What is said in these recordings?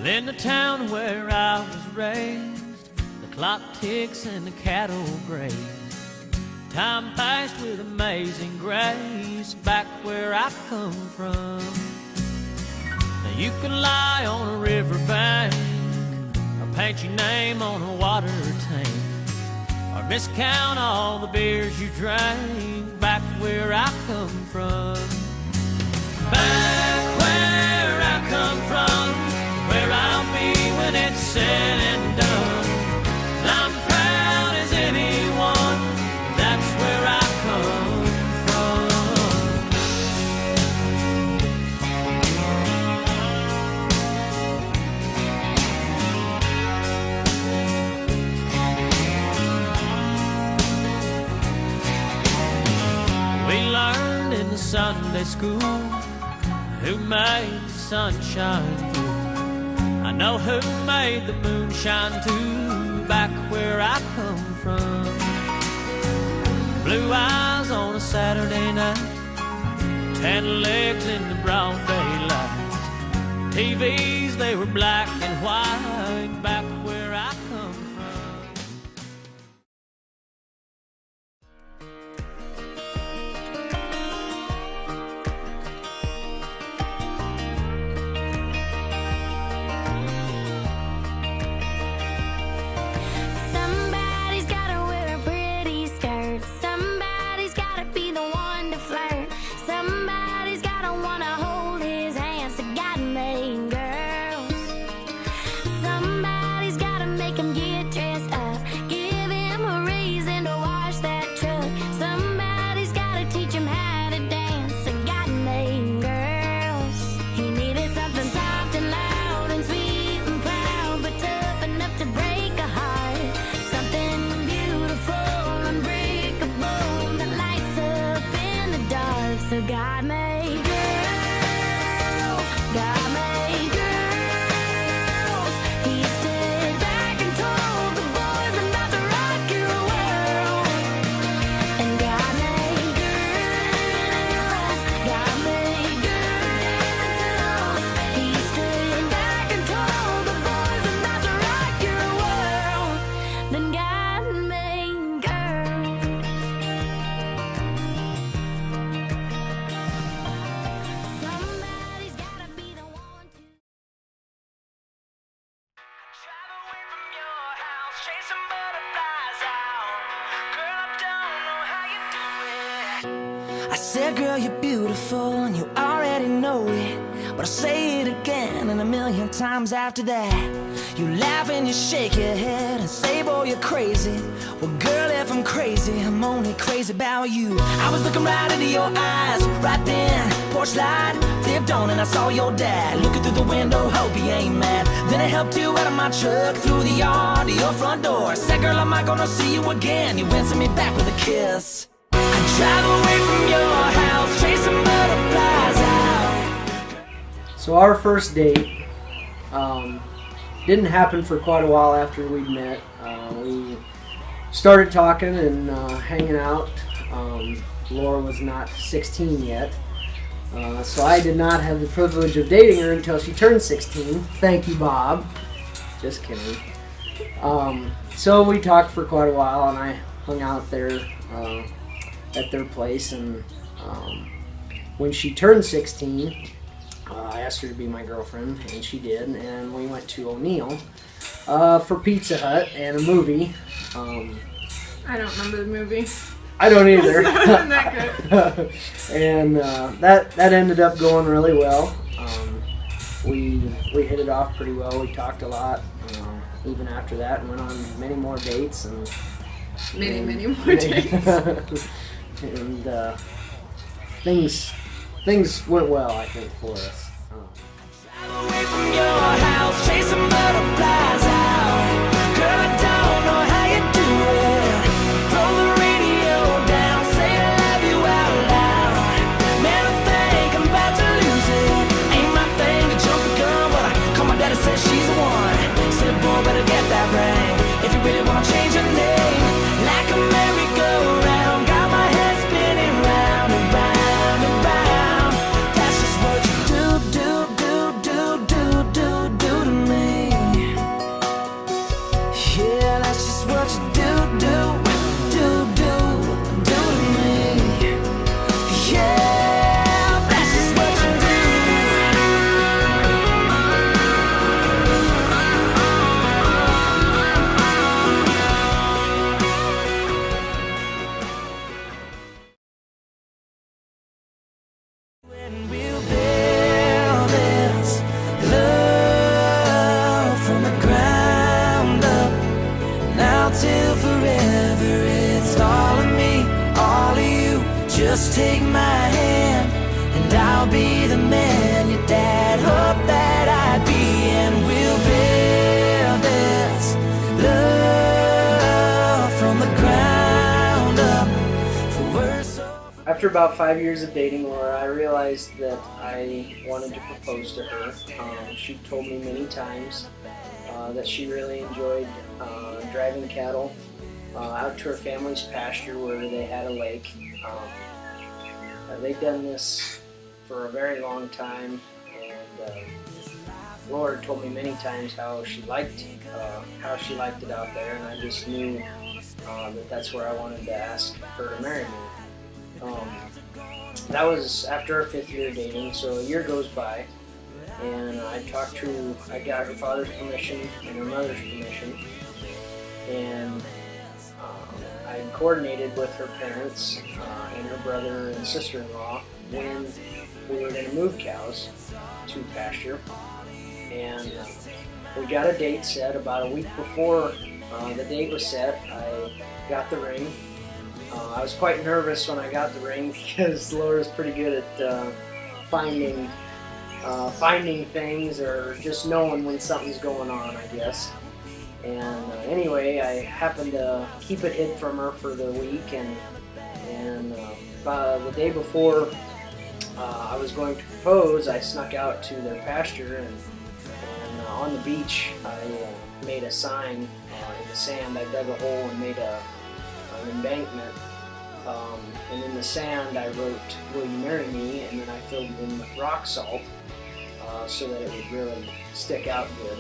in the town where I was raised, the clock ticks and the cattle graze. Time passed with amazing grace back where I come from. Now you can lie on a riverbank, or paint your name on a water tank, or miscount all the beers you drank back where I come from. Back where I come from, where I'll be when it's said and done. And I'm proud as anyone, that's where I come from. We learned in the Sunday school who made the sunshine through. I know who made the moonshine too, back where I come from. Blue eyes on a Saturday night, tan legs in the broad daylight. TVs, they were black and white, back where I come from. So God made girls, God made girls. He stood back and told the boys about to rock your world. And God made girls, God made girls. He stood back and told the boys about to rock your world. Then God made girls. I said, girl, you're beautiful and you already know it, but I'll say it again and a million times after that. You laugh and you shake your head and say, boy, you're crazy. Well, girl, if I'm crazy, I'm only crazy about you. I was looking right into your eyes, right then, porch light flipped on and I saw your dad looking through the window, hope he ain't mad. Then I helped you out of my truck, through the yard to your front door. Said, girl, am I gonna see you again? You answered me back with a kiss. I drive away from your house, chasing butterflies out. So our first date didn't happen for quite a while after we'd met. We started talking and hanging out. Laura was not 16 yet, so I did not have the privilege of dating her until she turned 16. Thank you, Bob. Just kidding. So we talked for quite a while, and I hung out there at their place, and when she turned 16, I asked her to be my girlfriend, and she did, and we went to O'Neill for Pizza Hut and a movie. I don't remember the movie. I don't either. It's not even that good. And that ended up going really well. We hit it off pretty well. We talked a lot even after that, and went on many more dates. And Many more dates. And things went well, I think, for us. Drive away from your house, chasing butterflies out. Girl, I don't know how you do it. Throw the radio down, say I love you out loud. Man, I think I'm about to lose it. Ain't my thing to jump the gun, but I call my daddy, said she's the one. Said, boy, better get that ring if you really want to change your name. Like a merry-go-round, got my head spinning round and round and round. That's just what you do to me. after about 5 years of dating Laura, I realized that I wanted to propose to her. She told me many times that she really enjoyed driving cattle out to her family's pasture where they had a lake. They'd done this for a very long time, and Laura told me many times how she liked it out there, and I just knew that that's where I wanted to ask her to marry me. That was after our 5th year dating, so a year goes by, and I got her father's permission and her mother's permission, and I coordinated with her parents and her brother and sister-in-law when we were going to move cows to pasture, and we got a date set. About a week before the date was set, I got the ring. I was quite nervous when I got the ring because Laura's pretty good at finding things or just knowing when something's going on, I guess. And anyway, I happened to keep it hid from her for the week, and the day before I was going to propose, I snuck out to their pasture, and on the beach I made a sign in the sand. I dug a hole and made an embankment, and in the sand I wrote, "Will you marry me?" and then I filled it in with rock salt so that it would really stick out good.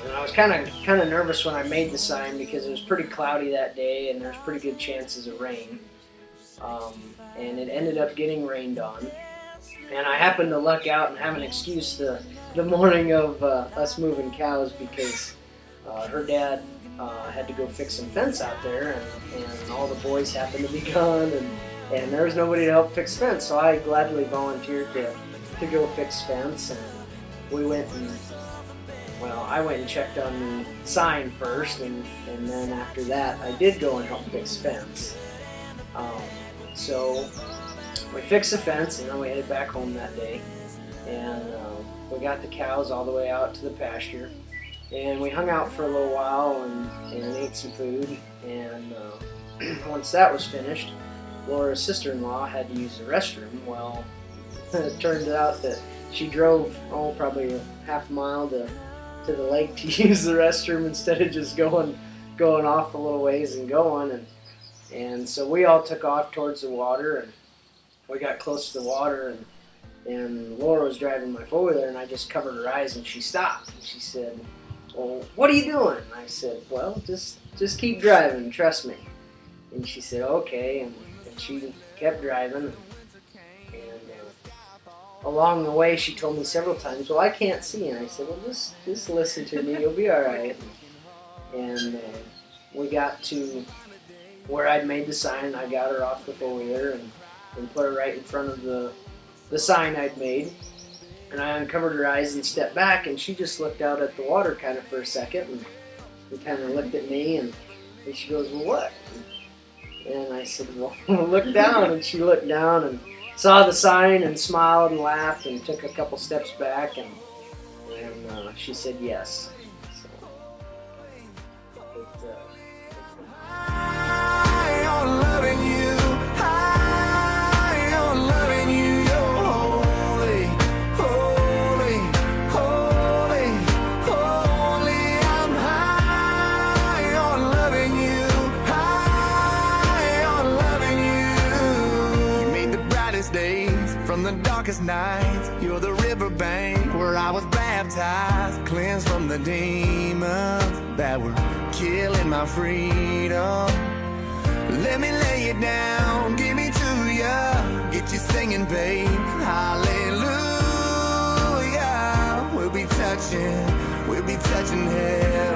And I was kind of nervous when I made the sign because it was pretty cloudy that day and there's pretty good chances of rain. And it ended up getting rained on. And I happened to luck out and have an excuse the morning of us moving cows because her dad had to go fix some fence out there, and all the boys happened to be gone, and there was nobody to help fix fence. So I gladly volunteered to go fix fence, and we went and I went and checked on the sign first, and then after that I did go and help fix fence. So we fixed the fence, and then we headed back home that day, and we got the cows all the way out to the pasture, and we hung out for a little while and ate some food, and once that was finished, Laura's sister-in-law had to use the restroom. Well, it turned out that she drove probably a half a mile to the lake to use the restroom instead of just going off a little ways and going, and so we all took off towards the water, and we got close to the water, and Laura was driving my four-wheeler, and I just covered her eyes, and she stopped, and she said, "Well, what are you doing?" And I said, "Well, just keep driving, trust me." And she said, "Okay," and she kept driving, and along the way she told me several times, "Well, I can't see," and I said, "Well, just listen to me, you'll be all right." And we got to where I'd made the sign. I got her off the four-wheeler and put her right in front of the sign I'd made, and I uncovered her eyes and stepped back, and she just looked out at the water kind of for a second, and kind of looked at me, and she goes, "Well, what?" And I said, "Well, look down," and she looked down and saw the sign and smiled and laughed and took a couple steps back, and she said yes. So from the darkest nights, you're the riverbank where I was baptized, cleansed from the demons that were killing my freedom. Let me lay it down, give me to ya, get you singing, babe, hallelujah. We'll be touching heaven.